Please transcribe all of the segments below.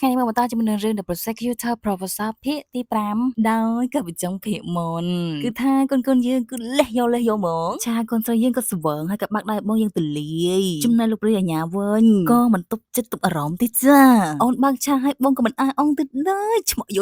ថ្ងៃនេះមកបន្តជាមួយនឹងរឿង The Prosecutor Professor ភាគទី5ដោយកវិចុងភេមុនគឺថាកូនយើងគឺលេះយកមកឆាកូនស្រីយើងក៏ស្វឹងហើយក៏បាក់ដៃបងយើងទលាយចំណែកលោកព្រាយអាញាវិញក៏មិនទុកចិត្តទុកអារម្មណ៍ទេចាអូនបើកឆាឲ្យបងក៏មិនអើអងទៀតដែរឆ្មក់យោ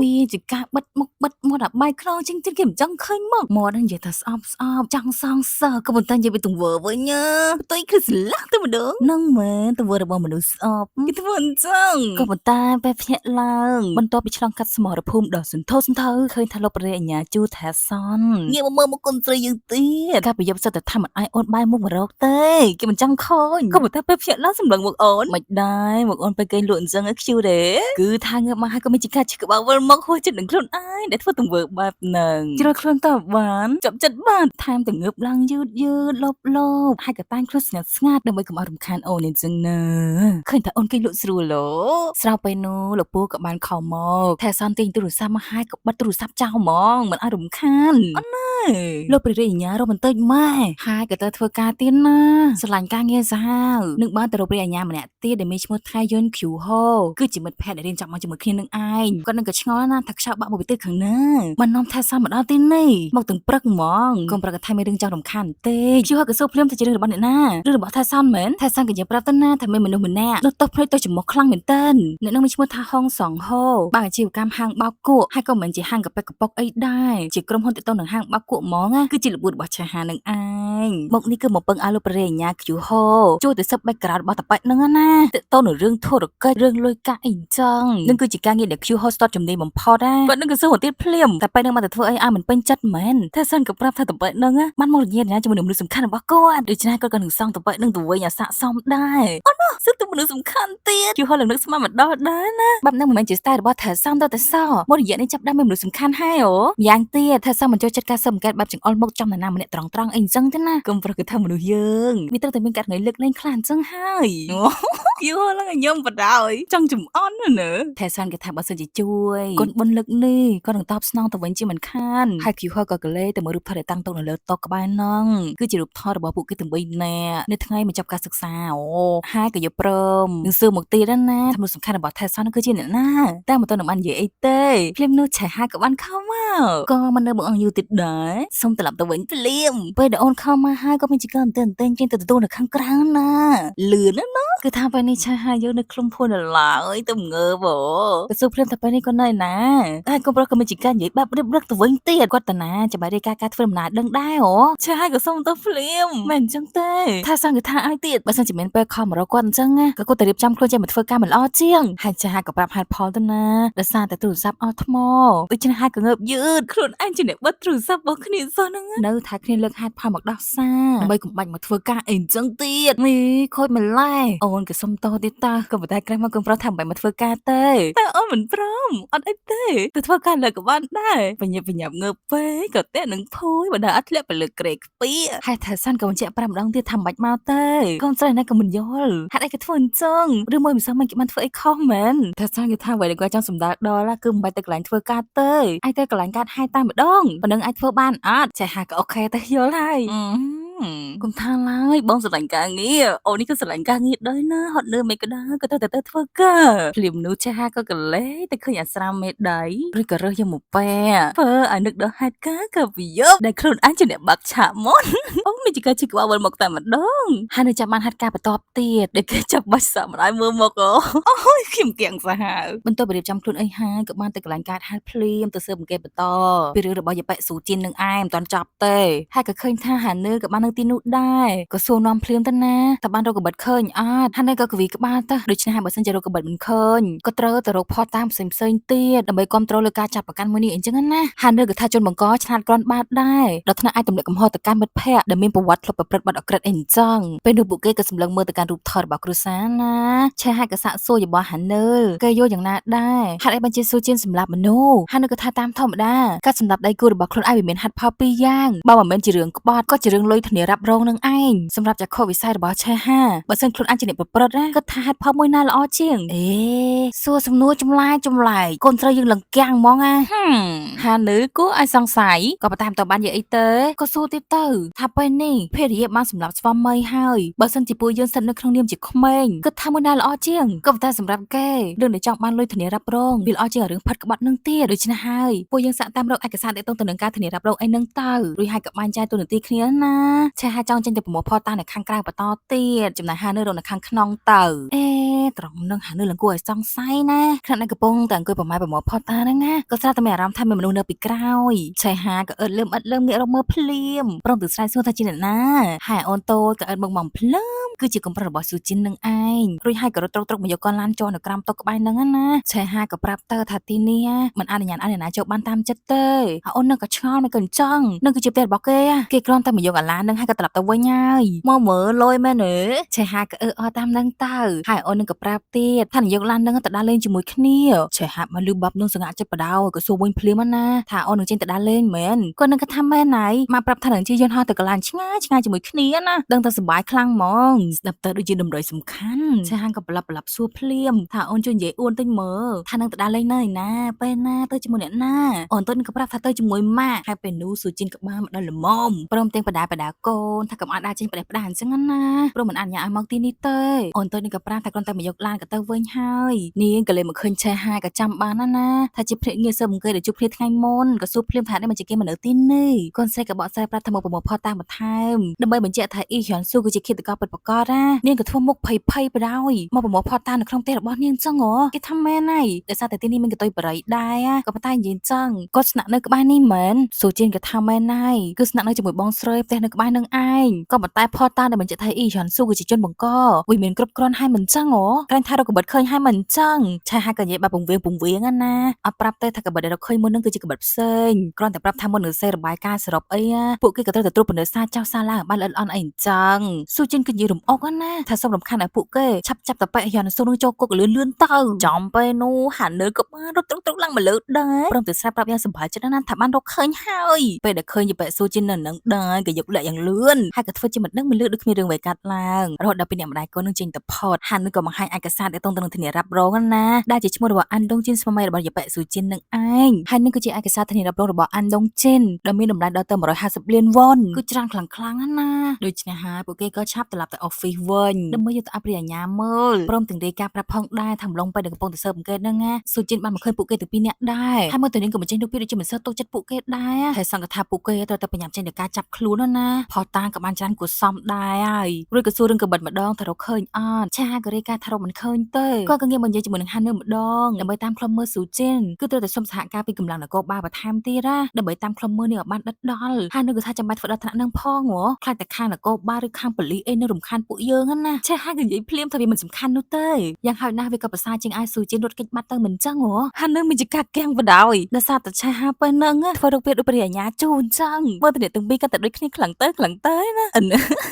មានជាការបិទមុខបិទមាត់អាបាយខ្នងជាងគេមិនចង់ឃើញមកមាត់ហ្នឹងនិយាយថាស្អប់ចង់សងសើក៏ប៉ុន្តែនិយាយពីទង្វើវិញណាផ្ទុយគឺស្លាក់ទៅម្ដងនឹងមែនទង្វើរបស់មនុស្សស្អប់គេធ្វើអញ្ចឹងក៏ប៉ុន្តែពេលភ្ញាក់ឡើងបន្ទាប់ពីឆ្លងកាត់សមរភូមិដ៏សន្ធោសន្ធៅឃើញថាលោកព្រះអញ្ញាជូថាសនងាកមកមើលមុខកូនស្រីយើងទៀតកាលពីយប់សិតតែថាមិនអាយអូនបាយមុខមករកទេគេមិនចង់ឃើញក៏ប៉ុន្តែពេលភ្ញាក់ឡើងសម្លឹងមកអូនមិនដែរមកអូនពេលគេលក់អញ្ចឹងខ្ជូទេគឺថាងើបមកហើយក៏មានជាការឈឺក្បាលវិលមកហួសចិត្តនឹងខ្លួនឯងដែលធ្វើទង្វើបែបហ្នឹងជ្រុលខ្លួនទៅបានចាប់ចិត្តបានថែមទាំងងើបឡើងយឺតលបហើយក៏តែងខ្លួនស្ងាត់ដើម្បីកុំឲ្យរំខានអូនអញ្ចឹងណាឃើញថាអូនគេលក់ស្រួលស្រោបពេលនោះលោកពូក៏បានខំមកថែសនទាញទូរស័ព្ទមកហើយក៏បិទទូរស័ព្ទចោលហ្មងមិនឲ្យរំខានអូនណាលោកព្រះរាជអាជ្ញារកបន្តិចម៉ែហើយក៏ទៅធ្វើការទៀតណាស្រឡាញ់ការងារសាហាវនឹងបានទៅរកព្រះអាជ្ញាម្នាក់ទៀតដែលមានឈ្មោះថៃយុនឃ្យូហូគឺជាមិត្តភក្តិដែលរៀនចប់មកជាមួយគ្នានឹងឯងគាត់នឹងក៏ឆ្ងល់ណាថាខ្យល់បាក់មកពីទិសខាងណាមិននាំថែសនមកដល់ទីនេះមកទាំងព្រឹកហ្មងកុំប្រកាសថាមានរឿងចង់រំខានទេឃ្យូហូក៏សួរភ្លាមថាជារឿងរបស់អ្នកណារឿងរបស់ថែសនមែនថែសនក៏និយាយប្រាប់ទៅណាថាមានមនុស្សម្នាក់លុតទោសភ្នែកទៅចំមុះខ្លាំងមែនតើអ្នកនឹងមានឈ្មោះថាហុងសងហូបានអាជីវកម្មហាងបោកគក់ហើយក៏មិនជាហាងកាប៉ិកកប៉ុកអីដែរជាក្រុមហ៊ុនទាក់ទងនឹងហាងបោកគក់ហ្មងណាគឺជាល្បួនរបស់ឆាហានឹងឯងមកនេះគឺមកពឹងឲ្យលោកព្រះរាជអាជ្ញាឃ្យូហូជួយទៅសឹប background របស់តាប៉ែតហ្នឹងណាទាក់ទងនឹងរឿងធុរកិច្ចរឿងលុយកាក់អីចឹងនឹងគឺជាការងារដែលឃ្យូហូស្ទាត់ជំនាញបំផុតណាគាត់នឹងក៏សួរទៀតភ្លាមតែប៉ែតនឹងមកទៅធ្វើអីឲ្យមិនពេញចិត្តមែនតែសិនក៏ប្រាប់ថាតាប៉ែតហ្នឹងបានមករញ៉េរញ៉ាជាមួយនឹងមនុស្សសំខាន់របស់គាត់ដូច្នេះគាត់ក៏នឹងសងតាប៉ែតនឹងទៅវិញឲ្យស័ក្តិសមដែរអូនសឹកទៅមនុស្សសំខាន់ទៀតឃ្យូហូឡើងនឹកស្មានមកដល់ដែរណាបែបហ្នឹងមិនមែនជា style របស់ថែសំទៅតែសមករយៈនេះចាប់ដើមមានមនុស្សសំខាន់ហើយអូម្យ៉ាងទៀតថែសំមិនចូលចិត្តការស៊ើបអង្កេតបែបចង្អុលមុខចំណាណាម្នាក់ត្រង់អីអញ្ចឹងទេណាកុំប្រកថាមនុស្សយើងវាត្រូវតែមានករណីលើកលែងខ្លះអញ្ចឹងហើយយូរឡើងខ្ញុំបដ ாய் ចង់ចំអន់ណាថែសំគេថាបើសិនជាជួយគុណបុណ្យលើកនេះក៏នឹងតបស្នងទៅវិញជាមិនខានហើយឃ្យូហូក៏កលេទៅមើលរូបថតដែលតាំងតងនៅលើតុក្បែរហ្នឹងគឺជារូបថតរបស់ពួកគេទាំង3នាក់នៅថ្ងៃបញ្ចប់ការសិក្សាអូហើយក៏យកព្រមនឹងសួរមកទៀតណាថាមនុស្សសំខាន់របស់ថែសំនោះគឺជាអ្នកណាតែមិនទាន់បាននិយាយអីទេភ្លាមនោះឆែហាក៏បានខំមកក៏មិននៅបងអង្គយូរទៀតដែរសុំត្រឡប់ទៅវិញភ្លាមពេលដែលអូនខំមកហើយក៏មានជាការតែងចេញទៅទទួលនៅខាងក្រៅណាលឿនណាគឺថាពេលនេះឆែហាយើងនៅក្នុងភួនឡើយទៅងើបទៅសួរភ្លាមថាពេលនេះក៏នៅណាហើយកូនប្រុសក៏មានជាការនិយាយបែបរៀបរឹកទៅវិញទៀតគាត់តាណាចាំបាច់រាយការណ៍ធ្វើដំណើរដឹងដែរឆែហាក៏សុំទៅភ្លាមមិនអញ្ចឹងទេថាសង្កថាឲ្យទៀតបើសិនជាមានពេលខំមករកគាត់អញ្ចឹងក៏គាត់ទៅរៀបចំខ្លួនចេញមកធ្វើការមិនល្អជាងហើយឆែហាក៏ប្រាប់ហេតុផលទៅណាដោយសារតែទូរស័ព្ទអស់ថ្មដូច្នេះហើយក៏ងើបយឺតខ្លួនឯងជាអ្នកបិទទូរស័ព្ទរបស់គ្នាសោះហ្នឹងនៅថាគ្នាលើកហេតុផលមកដោះសារដើម្បីកុំបាច់មកធ្វើការអីអញ្ចឹងទៀតនេះខូចម្លែអូនក៏សុំតទៀតតាក៏ប៉ុន្តែក្រេះមកកូនប្រុសថាមិនបាច់មកធ្វើការទេតែអូនមិនព្រមអត់អីទេទៅធ្វើការលើក៏បានដែរបញ្ញាប់ងើបពេកក៏តែនឹងភួយបើដល់អត់ធ្លាក់ទៅលើក្រេខ្ពៀហើយថាសានក៏បញ្ជាក់5ម្ដងទៀតថាមិនបាច់មកទេកូនស្រីណាក៏មិនយល់ហេតុអីក៏ធ្វើអញ្ចឹងឬមួយមិនសមមិនគេបានធ្វើអីខុសមែនថាសានគេថាអ្វីដែលគាត់ចង់សម្ដៅដល់គឺមិនបាច់ទៅកន្លែងធ្វើការទេអាចទៅកន្លែងកាត់ហើយតែម្ដងប៉ុណ្ណឹងអាចធ្វើបានអត់ចេះហាក៏អូខេតែយល់ហើយកុំថាឡើយបងស្រឡាញ់ការងារអូននេះក៏ស្រឡាញ់ការងារដែរណាហត់នឿយមិនក៏ដែរក៏ទៅធ្វើការភ្លាមនោះចេះហាក៏កលេទៅឃើញអាស្រាមមេដៃឬក៏រើសយកមកប៉ែធ្វើឲ្យនឹកដល់ហេតុការក៏វាយប់ដែលខ្លួនអញជាអ្នកបាក់ឆាកមុនអូមានជាការជិះក្បាលវិលមកតែម្ដងហើយនៅចាំបានហាត់ការបន្ទាប់ទៀតដែលគេចាប់បាច់សាក់ម្ដាយមើលមកអូយខ្ញុំគៀងសាហាវបន្ទាប់ពីរៀបចំខ្លួនអីហើយក៏បានទៅកន្លែងកាត់ហាត់ភ្លាមទៅស៊ើបអង្កេតបន្តពីរឿងរបស់យាយប៉ែស៊ូជីននឹងឯងមិនទាន់ចប់ទេហើយក៏ឃើញថាហានឺក៏បាននៅទីនោះដែរក៏សួរនាំភ្លាមទៅណាតើបានរកកបិតឃើញអត់ហានឺក៏កវីក្បាលទៅដូច្នេះហើយបើសិនជារកកបិតមិនឃើញក៏ត្រូវទៅរកផតតាមផ្សេងទៀតដើម្បីគ្រប់គ្រងលើការចាប់ប្រកាន់មួយនេះអញ្ចឹងណាហានឺក៏ថាជនបង្កឆ្លាតគ្រាន់បាតដែរដល់ថ្នាក់អាចទម្លាក់កំហុសទៅកាន់មិត្តភ័ក្តិដែលមានប្រវត្តិធ្លាប់ប្រព្រឹត្តបទអក្រិតអីអញ្ចឹងពេលនោះពួកគេក៏សម្លឹងមើលទៅកាន់រូបថតរបស់គ្រួសារណាឆែហើយក៏សាកសួររបស់ហានឺគេយល់យ៉ាងណាដែរហេតុអីបានជាស៊ូជីនសម្លាប់មនុស្សហានឺក៏ថាតាមធម្មតាការសម្លាប់ដៃគូរបស់ខ្លួនឯងវាមានហេតុផលពីរយ៉ាងបើមិនមែនជារឿងក្បត់ក៏ជារឿងលុយធានា នារ៉ាប់រងនឹងឯងសម្រាប់ចក្ខុវិស័យរបស់ឆេហាបើសិនខ្លួនអញជាអ្នកប្រព្រឹត្តណាគាត់ថាហេតុផលមួយណាល្អជាងសួរសំណួរចម្លែកកូនស្រីយើងលង្កាំងហ្មងហានឺគួរឲ្យសង្ស័យក៏ប៉ុន្តែមិនតបាននិយាយអីទេក៏សួរទៀតទៅថាពេលនេះភរិយាបានសម្រាប់ស្វាមីហើយបើសិនជាពួកយើងស្ថិតនៅក្នុងនាមជាក្មេងគាត់ថាមួយណាល្អជាងក៏ប៉ុន្តែសម្រាប់គេរឿងដែលចង់បានលុយធានារ៉ាប់រងវាល្អជាងរឿងផិតក្បត់នឹងទៀតដូច្នេះហើយពួកយើងសាកតាមរកឯកសារទាក់ទងទៅនឹងការធានារ៉ាប់រងអីនឹងទៅរួចហើយក៏បានចែកទូនាទីគ្នាណាឆេហាចង់ចេញទៅប្រមូលផលតាមនៅខាងក្រៅបន្តទៀតចំណែកហានឺរកនៅខាងក្នុងទៅត្រង់នឹងហានឺឡើងគួរឲ្យសង្ស័យណាខណៈដែលកំពុងតែអង្គុយប្រម៉ែផតតាហ្នឹងណាក៏ស្រាប់តែមានអារម្មណ៍ថាមានមនុស្សនៅពីក្រោយឆេហាក៏អឺតលឹមងាករកមើលភ្លាមព្រមទាំងស្រែកសួរថាជាអ្នកណាហើយអូនតូចក៏អឺតមកភ្លាមគឺជាកំប្រុសរបស់ស៊ូជីននឹងឯងរួចហើយក៏រត់ត្រុកមកយកកនឡានចូលនៅក្រោមតុក្បែរហ្នឹងណាឆេហាក៏ប្រាប់តើថាទីនេះមិនអនុញ្ញាតឲ្យអ្នកណាចូលបានតាមចិត្តទេហើយអូននឹងក៏ឆ្ងល់មិនក៏អញ្ចឹងនឹងគឺជាផ្ទះរបស់គេគ្រាន់តែមកយកអាឡានហ្នឹងហើយក៏ត្រឡប់ទៅវិញហើយមកមើលលយមែនទេឆេហាក៏អឺអតាមហ្នឹងទៅហើយអូននឹងក៏ប្រាប់ទៀតថានាយកឡានហ្នឹងទៅដើរលេងជាមួយគ្នាឆេហាមកលឺបាប់នឹងសង្ហាចិត្តបដៅក៏សួរវិញភ្លាមណាថាអូននឹងចេញទៅដើរលេងមែនគាត់នឹងក៏ថាមែនហើយមកប្រាប់ថានឹងជិះយន្តហោះទៅកន្លែងឆ្ងាយជាមួយគ្នាណាដឹងតែសប្បាយខ្លាំងហ្មងស្ដាប់ទៅដូចជាតម្រុយសំខាន់ឆេហាក៏ប្រឡាប់សួរភ្លាមថាអូនជួយនិយាយអួនតិចមើលថានឹងទៅដើរលេងនៅឯណាពេលណាទៅជាមួយអ្នកណាអូនទៅនឹងក៏ប្រាប់ថាទៅជាមួយម៉ាក់ហើយពេលនោះស៊ូជីនក៏បានមកដល់ល្មមព្រមទាំងបដាកូនថាកុំឲ្យដើរចេញផ្ដេសផ្ដាសអញ្ចឹងណាព្រោះមិនអនុញ្ញាតឲ្យមកទីនេះទេអូនទៅនឹងក៏ប្រាប់ថាគ្រាន់តែមកយកឡានក៏ទៅវិញហើយនាងក៏លេមកឃើញឆេហាក៏ចាំបានណាថាជាភ្នាក់ងារស៊ើបអង្កេតដែលជួបគ្នាថ្ងៃមុនក៏សួរភ្លាមថានេះមិនជាគេមកនៅទីនេះកូនស្រីក៏បកស្រាយប្រាប់ថាមកប្រមូលផលតាមបន្ថែមដើម្បីបញ្ជាក់ថាអ៊ីហျនស៊ូគឺជាឃាតករពិតប្រាកដណានាងក៏ធ្វើមុខភ័យបដ យមកប្រមូលផតតាមនៅក្នុងផ្ទះរបស់នាងចឹងហ៎គេថាមែនហើយដោយសារតែទីនេះមានកតុយបរិយដែរក៏ប៉ុន្តែនិយាយចឹងគាត់ស្នាក់នៅក្បែរនេះមែនស៊ូជីនក៏ថាមែនហើយគឺស្នាក់នៅជាមួយបងស្រីផ្ទះនៅក្បែរនឹងឯងក៏ប៉ុន្តែផតតាមដែលបញ្ជាក់ថាអ៊ីយ៉ាន់ស៊ូគឺជាជនបង្កវាមានគ្រប់គ្រាន់ហើយមិនចឹងហ៎ក្រែងថារកកបិតឃើញហើយមិនចឹងឆាហាក៏និយាយបែបពង្រៀងណាអត់ប្រាប់ទេថាកបិតដែលរកឃើញមុននឹងគឺជាកបិតផ្សេងគ្រាន់តែប្រាប់ថាមុននឹងសេរបាយការណ៍សរុបអីពួកគេក៏ត្រូវតែត្រួតពិនិត្យសារចោលសារឡើងបានល្អិតល្អន់អីចឹងស៊ូជីនក៏និយាយរំអុកណាថាសូមរំខានឲ្យពួកគេឆាប់ចាប់តប៉ែយ៉ាន់ស៊ូនឹងចូលគុកលឿនទៅចំពេលនោះហានឺក៏បានរត់ត្រុកឡើងមកលើដែរព្រមទាំងស្រាប់ប្រាប់យ៉ាងសម្បើចិត្តណាថាបានរកឃើញហើយពេលដែលឃើញយប៉ែស៊ូជីននៅនឹងដែរក៏យកលាក់យ៉ាងលឿនហើយក៏ធ្វើជាមិនដឹងមិនលឺដូចគ្មានរឿងអ្វីកាត់ឡើងរហូតដល់ពេលអ្នកម្ដាយកូននឹងចេញទៅផតហានឺក៏បង្ហាញឯកសារទាក់ទងទៅនឹងធានារ៉ាប់រងណាដែលជាឈ្មោះរបស់អានដុងជីនស្វាមីរបស់យប៉ែស៊ូជីននឹងឯងហើយនឹងគឺជាឯកសារធានារ៉ាប់រងរបស់អានដុងជីនដែលមានតម្លៃដល់ទៅ150លានវ៉ុនគឺច្រើនខ្លាំងណាដូច្នេះហើយពួកគេក៏ឆាប់ត្រឡប់ទៅ office វិញដើម្បីយកទៅអភិញ្ញាមើលព្រមទាំងរាយការណ៍ប្រាប់ផងដែរថាម្លងពេលដែលកំពុងទៅស៊ើបអង្កេតហ្នឹងស៊ូជីនបានមកឃើញពួកគេទៅពីរនាក់ដែរហើយមើលទៅនាងក៏បញ្ចេញរូបភាពដូចជាមិនសូវទុកចិត្តពួកគេដែរហើយសង្កត់ថាពួកគេត្រូវតែបញ្ញាប់ចេញទៅការចាប់ខ្លួនណាផតតាក៏បានច្រើនគួរសមដែរហើយរួចក៏សួររឿងកបិតម្ដងថារកឃើញអត់ឆាក៏រាយការណ៍ថារកមិនឃើញទេគាត់ក៏ងាកមកនិយាយជាមួយនឹងហាននៅម្ដងដើម្បីតាមខ្លុំមើលស៊ូជីនគឺត្រូវតែសុំសហការពីកម្លាំងនគរបាលបន្ថែមទៀតណាដើម្បីតាមខ្លុំមើលនេះឲ្យបានដិតដល់ហើយនៅក៏ថាចាំបាច់ធ្វើដល់ថ្នាក់នឹងផងហ៎ខ្លាចតែខាងនគរបាលឬខាងប៉ូលីសអីនៅរំខានពួកយើងណាឆាក៏និយាយភ្លាមថាវាមិនសំខាន់នោះទេយ៉ាងហោចណាស់វាក៏ប្រសើរជាងអាយស៊ូជីនរត់គេចបាត់ទៅមិនចឹងហ៎ហាននឹងមានចកាកៀងបដ ாய் ដោយសារតែឆាហាពេលហ្នឹងធ្វើរូបភាពដូចព្រះអាញាជូនចឹងមើលតែអ្នកទាំងពីរក៏តែដូចគ្នាខ្លាំងទៅណា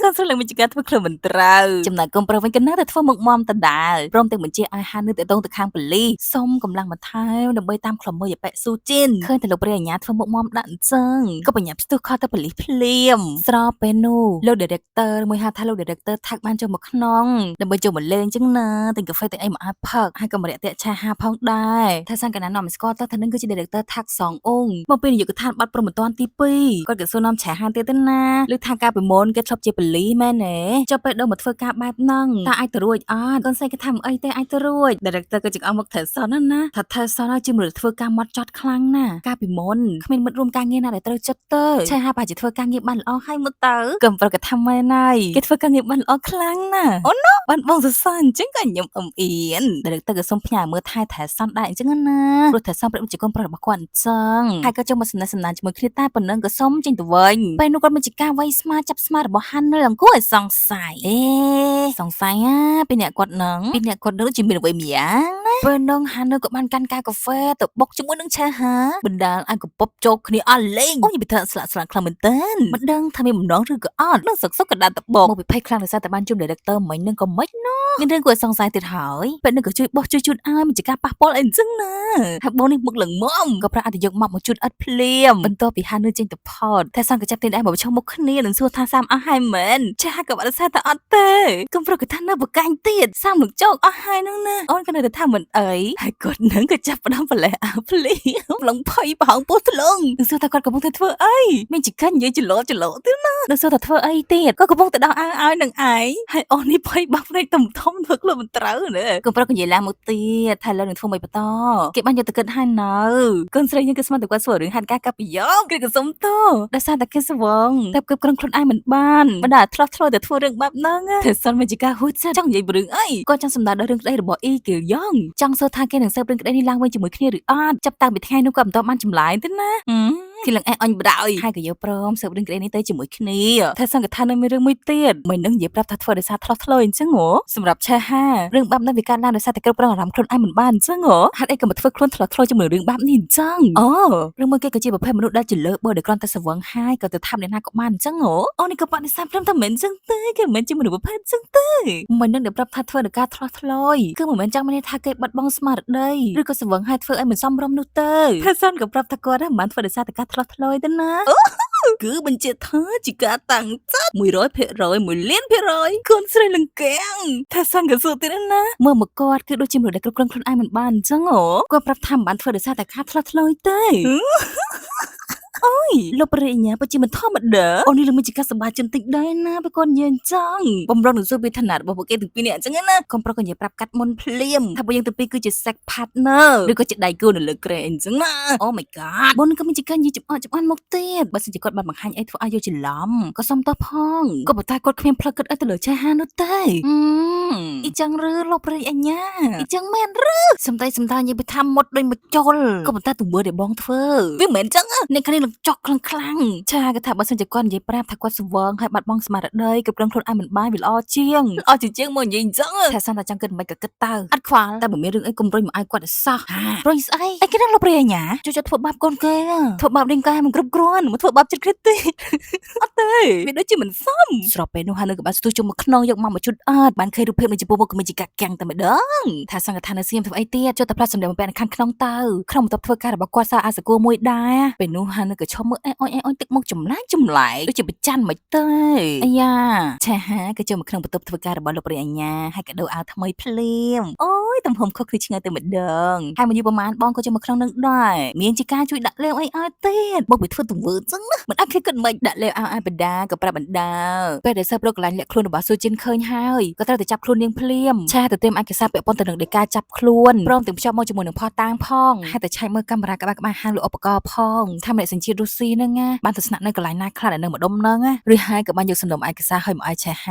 គាត់ស្រួលមានចកាធ្វើខ្លួនមិនត្រូវចំណែកកុំប្រុសវិញក៏នៅតែធ្វើមុខមមដដែលព្រមទាំងបញ្ជាឲ្យហាននឹងទៅតងទៅខាងប៉ូលីសសុំកម្លាំងបន្ថែមដើម្បីតាមខ្លុំមើលយប៉ែស៊ូជីនឃើញតែលោកព្រះអាញាធ្វើមុខមមដាក់អញ្ចឹងក៏បញ្ញាប់ស្ទុះខទៅប៉ូលីសភ្លាមស្របពេលនោះលោក director មួយហៅថាលោក director ថាក់បានចូលមកក្នុងដើម្បីចូលមកលេងចឹងណាទិញកាហ្វេទិញអីមកឲ្យផឹកហើយក៏មករាក់ទាក់ឆាហាផងដែរថាសានកណ្ណានាំស្គាល់ទៅថានឹងគឺជា director ថាក់សងអ៊ុងមកពីនាយកដ្ឋានបាត់ព្រំបន្ទាន់ទី2គាត់ក៏សួរនាំឆាហាទៀតទៅណាឬថាការពីមុនគេធ្លាប់ជាប៉ូលីសមែនទេចុះពេលដល់មកធ្វើការបែបហ្នឹងតើអាចទៅរួចអត់កូនស្រីគេថាមិនអីទេអាចទៅរួច director ក៏ចង្អុលមកថែសនណាថាថែសនជាមនុស្សធ្វើការម៉ត់ចត់ខ្លាំងណាការពីមុនគ្មានមិត្តរួមការងារណាដែលត្រូវចិត្តទេឆាហាប្រហែលជាធ្វើការងារបានល្អហើយមកទៅកំប្រកថាមែនហើយគេធ្វើការងារបានល្អខ្លាំងណាអូណូបានបងសរសើរអញ្ចឹងក៏ខ្ញុំអ៊ំអៀន director ក៏សុំផ្ញើមើលថែសនដែរអញ្ចឹងណាព្រោះថែសនប្រាប់ជាកូនប្រុសរបស់គាត់អញ្ចឹងហើយក៏ចង់មកសំណេះសំណាលជាមួយគ្នាតែប៉ុណ្ណឹងក៏សុំចេញទៅវិញពេលនោះគាត់មានជាការវាយស្មាចាប់ស្មារបស់ហាននៅអង្គុយឲ្យសង្ស័យសង្ស័យពីអ្នកគាត់នឹងជាមានអ្វីម្យ៉ាងណាពេលនោះហាននៅក៏បានកាន់កាកាហ្វេទៅបុកជាមួយនឹងឆាហាបណ្ដាលឲ្យកំពប់ចូលគ្នាអស់លេងអូយវាថាស្លាក់ខ្លាំងមែនតើមិនដឹងថាមានបំណងឬក៏អត់នឹងសឹកក៏ដាល់ទៅបុកមកពិភ័យខ្លាំងដោយសារតែបានជួប director មិញនឹងក៏មិនណោះមានរឿងគួរសង្ស័យទៀតហើយពេលនឹងក៏ជួយបោះជួយជូតឲ្យមានជាការប៉ះពាល់អីអញ្ចឹងណាហើយបងនេះមុខលឹងមុំក៏ប្រាក់ឲ្យយកមកជូតអត់ភ្លាមបន្ទាប់ពីហាននៅចេញទៅផតតែសង្កចាប់ទីដែរមកប្រឈមមុខគ្នា នឹងសួរថាសាមអស់ហើយមែនចាក៏បាត់សារតែអត់ទេកុំប្រកថានៅបកាញ់ទៀតសាមនឹងចោកអស់ហើយហ្នឹងណាអូនក៏នៅតែថាមិនអីហើយគាត់នឹងក៏ចាប់ផ្ដើមប្រឡែអាភ្លីឡងភ័យប្រហងពោះធ្លងនឹងសួរថាគាត់កំពុងតែធ្វើអីមានចង្កាញ់និយាយច្រឡោទៀតណានឹងសួរថាធ្វើអីទៀតក៏កំពុងតែដោះអាវឲ្យនឹងឯងហើយអូននេះភ័យបាក់ភ្នែកធំធ្វើខ្លួនមិនត្រូវណាកុំប្រកនិយាយឡើងមកទៀតថាលើនឹងធ្វើមិនបន្តគេបានយកទៅគិតហើយនៅកូនស្រីយើងគឺស្មានតែគាត់សួររឿងហាត់ការកាប់ប្រយោគគឺក៏សុំតដោយសារតែគេស្វងតែគិតក្រុងខ្លួនឯងមិនបានបណ្ដាឆ្លោះឆ្លោយតែធ្វើរឿងបែបហ្នឹងតែសិនមិនជាការហួចសិនចង់និយាយរឿងអីគាត់ចង់សម្ដៅដល់រឿងក្តីរបស់អ៊ីគីលយ៉ងចង់សួរថាគេនឹងសើបរឿងក្តីនេះឡើងវិញជាមួយគ្នាឬអត់ចាប់តាំងពីថ្ងៃនោះគាត់មិនតបបានចម្លើយទេណាគេឡើងអញបដ ாய் ហើយក៏យកព្រមសើបរឿងក្តីនេះទៅជាមួយគ្នាតែសង្កត់ថានៅមានរឿងមួយទៀតមិននឹងនិយាយប្រាប់ថាធ្វើដោយសារឆ្លោះឆ្លោយអញ្ចឹងហ៎សម្រាប់ឆាហារឿងបែបហ្នឹងវាកើតឡើងដោយសារតែគ្រប់គ្រងអារម្មណ៍ខ្លួនឯងមិនបានអញ្ចឹងហ៎ហេតុអីក៏មកធ្វើខ្លួនឆ្លោះឆ្លោយជាមួយរឿងបែបនេះអញ្ចឹងអូរឿងមួយគេក៏ជាប្រភេទមនុស្សដែលជាលើបើដែលគ្រាន់តែស្វឹងហើយក៏ទៅថាប់អ្នកណាក៏បានអញ្ចឹងហ៎អូនេះក៏បដិសេធព្រមតែមិនអញ្ចឹងទេគេមិនជាមនុស្សប្រភេទអញ្ចឹងទេមិននឹងដែលប្រាប់ថាធ្វើដោយការឆ្លោះឆ្លោយគឺមិនមែនចង់មានថាគេបាត់បង់ស្មារតីឬក៏ស្វឹងហើយធ្វើឲ្យមិនសមរម្យនោះទេថាសិនក៏ប្រាប់ថាគាត់មិនបានធ្វើដោយសារតែការឆ្លោះឆ្លោយទេណាគឺបញ្ជាក់ថាជាការតាំងចិត្ត 100% 1លាន%កូនស្រីលង្កាំងថាសិនក៏សួរទៀតណាមើលមកគាត់គឺដូចជាមនុស្សដែលគ្រប់គ្រងខ្លួនឯងមិនបានអញ្ចឹងហ៎គាត់ប្រាប់ថាមិនបានធ្វើដោយសារតែការឆ្លោះឆ្លោយទេអូយលោកប្រេញ្ញាពិតជាមិនធម្មតាអូននេះលើមានជាការសម្បាចិត្តតិចដែរណាបើគាត់និយាយអញ្ចឹងបំរុងនឹងសួរពីឋានៈរបស់ពួកគេទាំងពីរនាក់អញ្ចឹងណាកុំប្រកនិយាយប្រាប់កាត់មុនភ្លាមថាពួកយើងទាំងពីរគឺជា sex partner ឬក៏ជាដៃគូនៅលើក្រែអញ្ចឹងណាអូ my god បងក៏មានជាការនិយាយចំអកមកទៀតបើសិនជាគាត់បានបង្ហាញអីធ្វើឲ្យយកច្រឡំក៏សុំតោះផងក៏ប៉ុន្តែគាត់គ្មានផ្លូវគិតអីទៅលើឆាហានោះទេអ៊ីចឹងឬលោកប្រេអញ្ញាអ៊ីចឹងមែនឬសំដីនិយាយពីថាមុតដូចមកចុលក៏ប៉ុន្តែទង្វើដែលបងធ្វើវាមិនមែនអញ្ចឹងអ្នកគ្នានឹងចុកខ្លាំងឆាក៏ថាបើសិនជាគាត់និយាយប្រាប់ថាគាត់ស្វឹងហើយបាត់បង់ស្មារតីគ្រប់គ្រងខ្លួនឯងមិនបានវាល្អជាងមកនិយាយអញ្ចឹងថាសិនតែចង់គិតមិនក៏គិតទៅអត់ខ្វល់តែបើមានរឿងអីកុំរុញមកឲ្យគាត់ឲ្យសោះរុញស្អីគេនឹងលោកប្រេអញ្ញាជួយធ្វើបាបកូនគេធ្វើបាបដេញកាយមិនគ្រប់គ្រាន់មកធ្វើបាបចិត្តគ្រិតទេអត់ទេវាដូចជាមិនសមស្របពេលនោះហើយនៅក្បាលស្ទូជុំមកខ្នងយកមកជុតអត់បានឃើញរូបភាពនៃចំពោះមុខក៏មានជាកាក់កាំងតែម្ដងថាសង្កថានៅសៀមធ្វើអីទៀតចុះតែផ្លាត់សម្ដែងបំពេញខាងក្នុងទៅក្នុងបន្ទប់ធ្វើការរបស់គាត់សើអាសគួរមួយដែរពេលនោះហើយនៅក៏ឈប់មើលអុយទឹកមុខចម្លែកដូចជាប្រច័នមិនទេអាយ៉ាឆាហាក៏ចូលមកក្នុងបន្ទប់ធ្វើការរបស់លោកព្រះអញ្ញាហើយក៏ដូរអាវថ្មីភ្លាមអូយទំហំខុសគ្នាឆ្ងាយទៅម្ដងហើយមកយូរប្រហែលបងក៏ចូលមកក្នុងនឹងដែរមានជាការជួយដាក់លេវអីឲ្យទៀតមកពីធ្វើទង្វើចឹងណាមិនអាចគិតមិនដាក់លេវឲ្យបណ្ដាក៏ប្រាប់បណ្ដាពេលដែលសើបរកកន្លែងលាក់ខ្លួនរបស់ស៊ូជីនឃើញហើយក៏ត្រូវតែចាប់ខ្លួននាងភ្លាមឆាទៅត្រៀមឯកសារពាក់ព័ន្ធទៅនឹងដីកាចាប់ខ្លួនព្រមទាំងភ្ជាប់មកជាមួយនឹងផោះតាំងផងហើយតែឆែកមើលកាមេរ៉ាក្បាលហាងលក់ឧបករណ៍ផងថាម្នាក់សញ្ជាតិរុស្ស៊ីហ្នឹងណាបានទៅស្នាក់នៅកន្លែងណាខ្លះនៅម្ដុំហ្នឹងឬហើយក៏បានយកសំណុំឯកសារឲ្យមកឲ្យឆាហ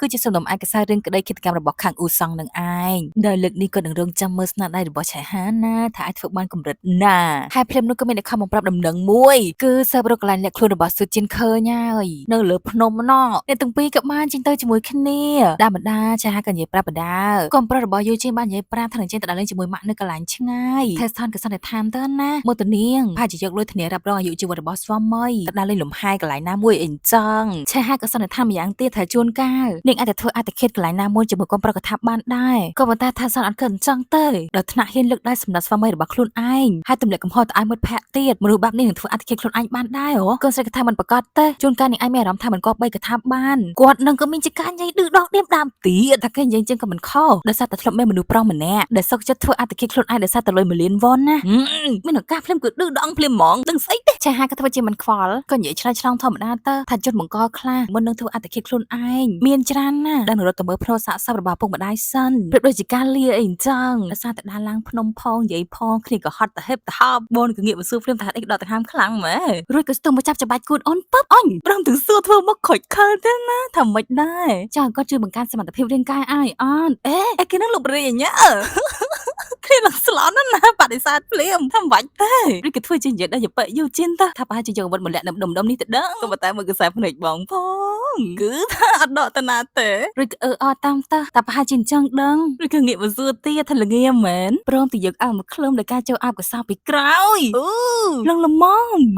ាគឺជាសំណុំឯកសាររឿងក្តីគិតកម្មរបស់ខាងអ៊ូសង់នឹងឯងដោយលើកនេះក៏នឹងរងចាំមើលស្នាដៃរបស់ឆាហាណាថាអាចធ្វើបានកម្រិតណាហើយភ្លាមនោះក៏មានអ្នកខំបំប្រាប់ដំណឹងមួយគឺសើបរកកន្លែងលាក់ខ្លួនរបស់ស៊ូជីនឃើញហើយនៅលើភ្នំណោះអ្នកទាំងពីរក៏បានចេញទៅជាមួយគ្នាដាបណ្ដាឆាហាក៏និយាយប្រាប់បណ្ដាកូនប្រុសរបស់យូជីនបាននិយាយប្រាប់ថានឹងចេញទៅដើរលេងជាមួយម៉ាក់នៅកន្លែងឆ្ងាយថេស្ថនក៏សន្និដ្ឋានទៅណាមកទៅនាងប្រហែលជាយកលុយធានារ៉ាប់រងអាយុជីវិតរបស់ស្វាមីទៅដើរលេងលំហែកន្លែងណាមួយអីចឹងឆាហាក៏សន្និដ្ឋានម្យ៉ាងទៀតថាជួនកាលនាងអាចទៅធ្វើអត្តឃាតកន្លែងណាមួយជាមួយកូនប្រុសក៏ថាបានដែរក៏ប៉ុន្តែថាសនអត់គិតអញ្ចឹងទេដល់ថ្នាក់ហ៊ានលើកដៃសម្រាប់ស្វាមីរបស់ខ្លួនឯងហើយទម្លាក់កំហុសទៅឲ្យមិត្តភក្តិទៀតមនុស្សបែបនេះនឹងធ្វើអត្តឃាតខ្លួនឯងបានដែរហ៎កូនស្រីក៏ថាមិនប្រកាសទេជួនកាលនាងឯងមានអារម្មណ៍ថាមិនគប្បីក៏ថាបានគាត់នឹងក៏មានជាការនិយាយឌឺដកដៀមដាមទៀតថាគេនិយាយអញ្ចឹងក៏មិនខុសដោយសារតែធ្លាប់មានមនុស្សប្រុសម្នាក់ដែលសុខចិត្តធ្វើអត្តឃាតខ្លួនឯងដោយសារតែលុយ1លានវ៉ុនណាមានឱកាសភ្លាមគឺឌឺដងភ្លាមហ្មងដឹងស្អីទេឆាហាក៏ធ្វើជាមិនខ្វល់ក៏និយាយឆ្លើយឆ្លងធម្មតាទៅថាជនបង្កខ្លះមុននឹងធ្វើអត្តឃាតខ្លួនឯងមានច្រើនណាស់ដែលរត់ទៅមើលផ្នែកសាកសពរបស់ពុកម្ដាយសិនព្រោះដូចជាការលាអីអញ្ចឹងដោយសារតែដើរឡើងភ្នំផងនិយាយផងគ្នាក៏ហត់ទៅហេបទៅហប់បងក៏ងាកមកសួរភ្លាមថាអីដកដង្ហើមខ្លាំងម៉ែរួចក៏ស្ទុំមកចាប់ច្បាច់គួនអូនប៉ាប់អញព្រមទាំងសួរធ្វើមកខូចខលទេណាថាមិនដែរចង់គាត់ជួយបង្កើនសមត្ថភាពរាងកាយឲ្យអត់អេគេនឹងលុបរេអញ្ញាគ្នាឡើងស្លន់ណាបដិសេធភ្លាមថាមិនបាច់ទេឬក៏ធ្វើជានិយាយដល់យប៉យូជីនទៅថាប្រហែលជាយកអាវុធមកលាក់នៅដុំនេះទៅដឹងក៏ប៉ុន្តែមើលកសែភ្នែកបងផងគឺថាអត់ដកតាណាទេឬក៏អត់តាមទៅតែប្រហែលជាអញ្ចឹងដឹងឬក៏ងាកមកសួរទៀតថាល្ងាមែនព្រមទៅយកអាវមកឃ្លឹមដោយការចូលអាវកសោពីក្រោយលឹងល្មម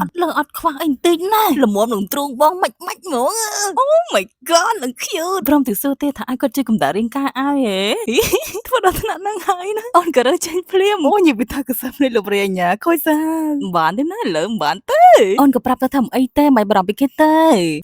អត់លើអត់ខ្វះអីបន្តិចណាល្មមនឹងទ្រូងបងម៉ាច់ហ្មងអូ my god នឹង cute ព្រមទៅសួរទៀតថាឲ្យគាត់ជួយកំដៅរាងកាយឲ្យហេធ្វើដល់ថ្នាក់ហ្នឹងហើយណាអូនក៏រើ ចេញភ្លាមអូនិយាយពីថាកសាប់នៃលោកប្រញ្ញាខុយសាបានទេណាលើបានទេអូនក៏ប្រាប់ទៅថាមិនអីទេមិនបារម្ភពីគេទេ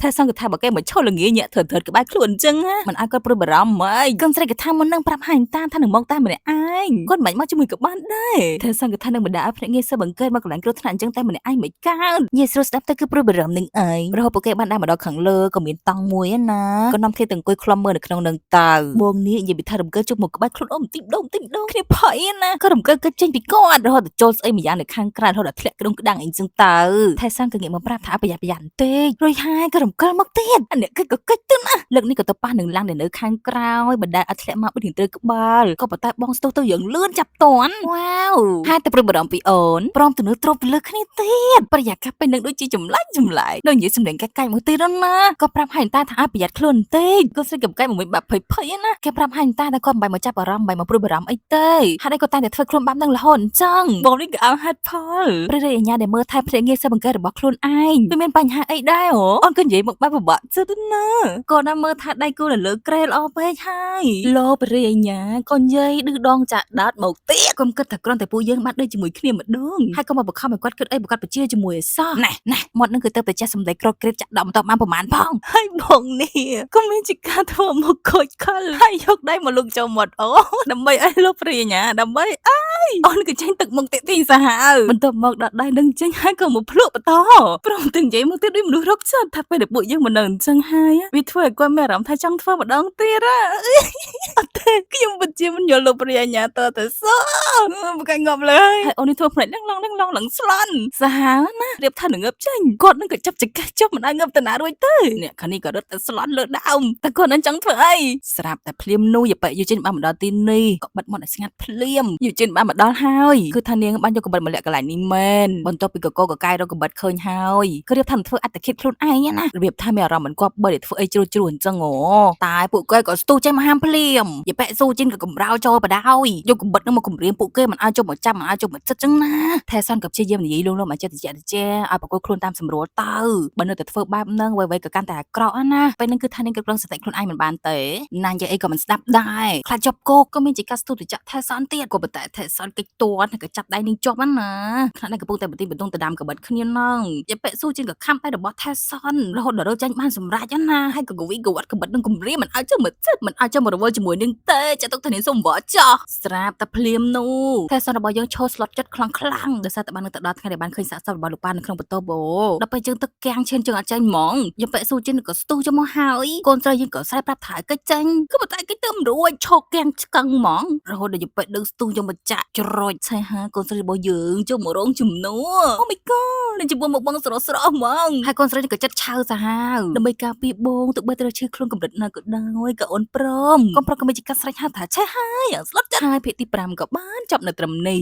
ថាសង្កថាបើគេមកឈុលល្ងាញាក់ធឺធឺក្បែរខ្លួនអញ្ចឹងណាមិនឲ្យគាត់ព្រួយបារម្ភហ្មងកូនស្រីក៏ថាមុននឹងប្រាប់ហាញតាថានឹងមកតែម្នាក់ឯងគាត់មិនមកជាមួយក៏បានដែរថាសង្កថានឹងបណ្ដាឲ្យភ្នាក់ងារស៊ើបអង្កេតមកកន្លែងគ្រោះថ្នាក់អញ្ចឹងតែម្នាក់ឯងមិនកើតយាយស្រួលស្ដាប់ទៅគឺព្រួយបារម្ភនឹងឯងរហូតពួកគេបានដាក់មកដល់ខាងលើក៏មានតង់មួយណាក៏នាំគ្នាទៅអង្គុយខ្លំមើលនៅក្នុងនឹងតើបងនេះនិយាយពីថារំកិលជុំមកក្បែរខ្លួនអូនបន្តិចម្ដងគ្នាភ័យណាក៏រំកិលគិតចេញពីគាត់រហូតទៅចូលស្អីម្យ៉ាងនៅខាងក្រៅរហូតដល់ធ្លាក់ក្ដុងក្ដាំងអីចឹងទៅថែសាំងក៏ងាកមកប្រាប់ថាប្រយ័ត្នបន្តិចរួចហើយក៏រំកិលមកទៀតអានេះគិតក៏គិតទៅណាលើកនេះក៏ទៅប៉ះនឹងឡាំងដែលនៅខាងក្រោយបណ្ដាលឲ្យធ្លាក់មកដូចនឹងត្រូវក្បាលក៏ប៉ុន្តែបងស្ទុះទៅយ៉ាងលឿនចាប់តាន់វ៉ាវហើយតែព្រួយបារម្ភពីអូនព្រមទៅនឹងទ្រពទៅលើគ្នាទៀតប្រយ័ត្នកាប់ពេលនឹងដូចជាចម្លែកដល់និយាយសម្លេងកាច់កាច់មកទៀតណាក៏ប្រាប់ហាញតាថាឲ្យប្រយ័ត្នខ្លួនបន្តិចក៏ស្រីកំកាច់មួយបាប់ភ័យណាគេប្រាប់ហាញតាថាគាត់មិនបាច់មកចាប់អារម្មណ៍មិនបាច់មកព្រួយបារម្ភអីទេហើយគាត់តែធ្វើខ្លួនបាបនឹងរហូតអញ្ចឹងបងនេះក៏អើហេតុផលព្រះរាជអាជ្ញាដែលមើលថែភ្នាក់ងារស៊ើបអង្កេតរបស់ខ្លួនឯងវាមានបញ្ហាអីដែរអូនក៏និយាយមកបែបពិបាកចិត្តណាគាត់ណាមើលថាដៃគូនៅលើក្រែល្អពេកហើយលោកព្រះរាជអាជ្ញាក៏និយាយឌឺដងចាក់ដាតមកទៀតកុំគិតថាគ្រាន់តែពួកយើងបានដូចជាមួយគ្នាម្ដងហើយក៏មកបង្ខំឲ្យគាត់គិតអីប្រកាសបជាជាមួយឯសោះណែមាត់នឹងគឺទៅតែចេះសម្ដីក្រត់ក្រេតចាក់ដកបន្តបានប្រហែលផងហើយបងនេះក៏មានជាការធ្វើមកខូចខលហើយយកដៃមកលុកចូលមាត់អូដើម្បីឲ្យលោកព្រះរាជអាជ្ញាដើម្បីអូនក៏ចេញទឹកមុខតិចទីសាហាវបន្ទាប់មកដល់ដៃនឹងចេញហើយក៏មកភ្លក់បន្តព្រមទាំងនិយាយមកទៀតដូចមនុស្សរកចិត្តថាពេលដែលពួកយើងមិននៅអញ្ចឹងហើយវាធ្វើឲ្យគាត់មានអារម្មណ៍ថាចង់ធ្វើម្ដងទៀតអត់ទេខ្ញុំពិតជាមិនយល់លោកព្រះអាជ្ញាតទៅសោះមកកាញ់ងាប់លើហើយអូននេះធ្វើផ្នែកឡើងស្លន់សាហាវណារៀបថានឹងងើបចេញគាត់នឹងក៏ចាប់ចង្កេះចុះមិនឲ្យងើបទៅណារួចទេអ្នកខាងនេះក៏រត់ទៅស្លន់លើដើមតែគាត់នឹងចង់ធ្វើអីស្រាប់តែភ្លាមនោះយប៉យុជិនបានមកដល់ទីនេះក៏បិទមាត់ឲ្យស្ងាត់ភ្លាមយុជិនបានមកដល់ហើយគឺថានាងបានយកកបិតមកលាក់កន្លែងនេះមែនបន្ទាប់ពីកកកាយរកកបិតឃើញហើយក៏រៀបថាធ្វើអត្តឃាតខ្លួនឯងណារបៀបថាមានអារម្មណ៍មិនគប់បើធ្វើអីជ្រួអញ្ចឹងអូតែពួកគេក៏ស្ទុះចេញមកហាមភ្លាមយប៉ស៊ូជិនក៏កំរោចូលបដ ហើយយកកបិតនឹងមកគំរាមពួកគេមិនឲ្យចុះមកចាប់មិនឲ្យចុះមកចិត្តចឹងណាថែសាន់ក៏ព្យាយាមនិយាយលងមកចិត្តតិចឲ្យប្រកួតខ្លួនតាមសម្រួលទៅបើនៅតែធ្វើបែបហ្នឹងអ្វីៗក៏កាន់តែអាក្រក់ណាពេលហ្នឹងគឺថានឹងគ្រប់គ្រងសតិខ្លួនឯងមិនបានទេណានិយាយអីក៏មិនស្ដាប់ដែរខ្លាចជាប់គោកក៏មានជាការស្ទុះតិចថែសាន់ទៀតក៏ប៉ុន្តែថែសាន់កិច្ចទាត់ក៏ចាប់ដៃនឹងជាប់ណាខ្លាចនឹងកំពុងតែបន្ទិញបន្ទងទៅដាំកបិតគ្នាហ្នឹងយប៉ស៊ូជិនក៏ខំដៃរបស់ថែសាន់រហូតដល់រកចាញ់បានសម្រេចណាហើយក៏កវីកវត្តកបិតនឹងគំរាមមិនឲ្យចុះមកចិត្តមិនឲ្យចុះមករវល់ជាមួយនឹងទេចាត់ទុកថានាងសុំវល់ចោះស្រាប់តែភ្លាមនោះថែសាន់របស់យើងឈរស្លុតចិត្តខ្លាំងដោយសារតែបាននឹងទៅដល់ថ្ងៃដែលបានឃើញសាកសពរបស់លោកប៉ានៅក្នុងបន្ទប់ដល់ពេលយើងទឹកកាំងឈានជើងអត់ចាញ់ហ្មងយប៉ស៊ូជិនក៏ស្ទុះចូលមកហើយកូនស្រីយើងក៏ស្រែប្រាប់ថាឲ្យកិច្ចចាញ់គឺប៉ុន្តែកិច្ចទៅមិនរួចឈោកកាំងឆ្កឹងហ្មងរហូតដល់យប៉ដឹងស្ទុះយកមកចាក់ច្រោចឆៃហាកូនស្រីរបស់យើងចូលមករងជំនួស Oh my god នឹងជាមួយមកបងស្រស់ហ្មងហើយកូនស្រីក៏ចិត្តឆៅសាហាវដើម្បីការពារបងទោះបីត្រូវឈឺខ្លួនកម្រិតណាក៏ដោយក៏អូនព្រមកុំប្រកបជាកាស្រេចហៅថាឆៃហាយ៉ាងស្លុតចិត្តហើយភាគទី5ក៏បានចប់នៅត្រឹមនេះ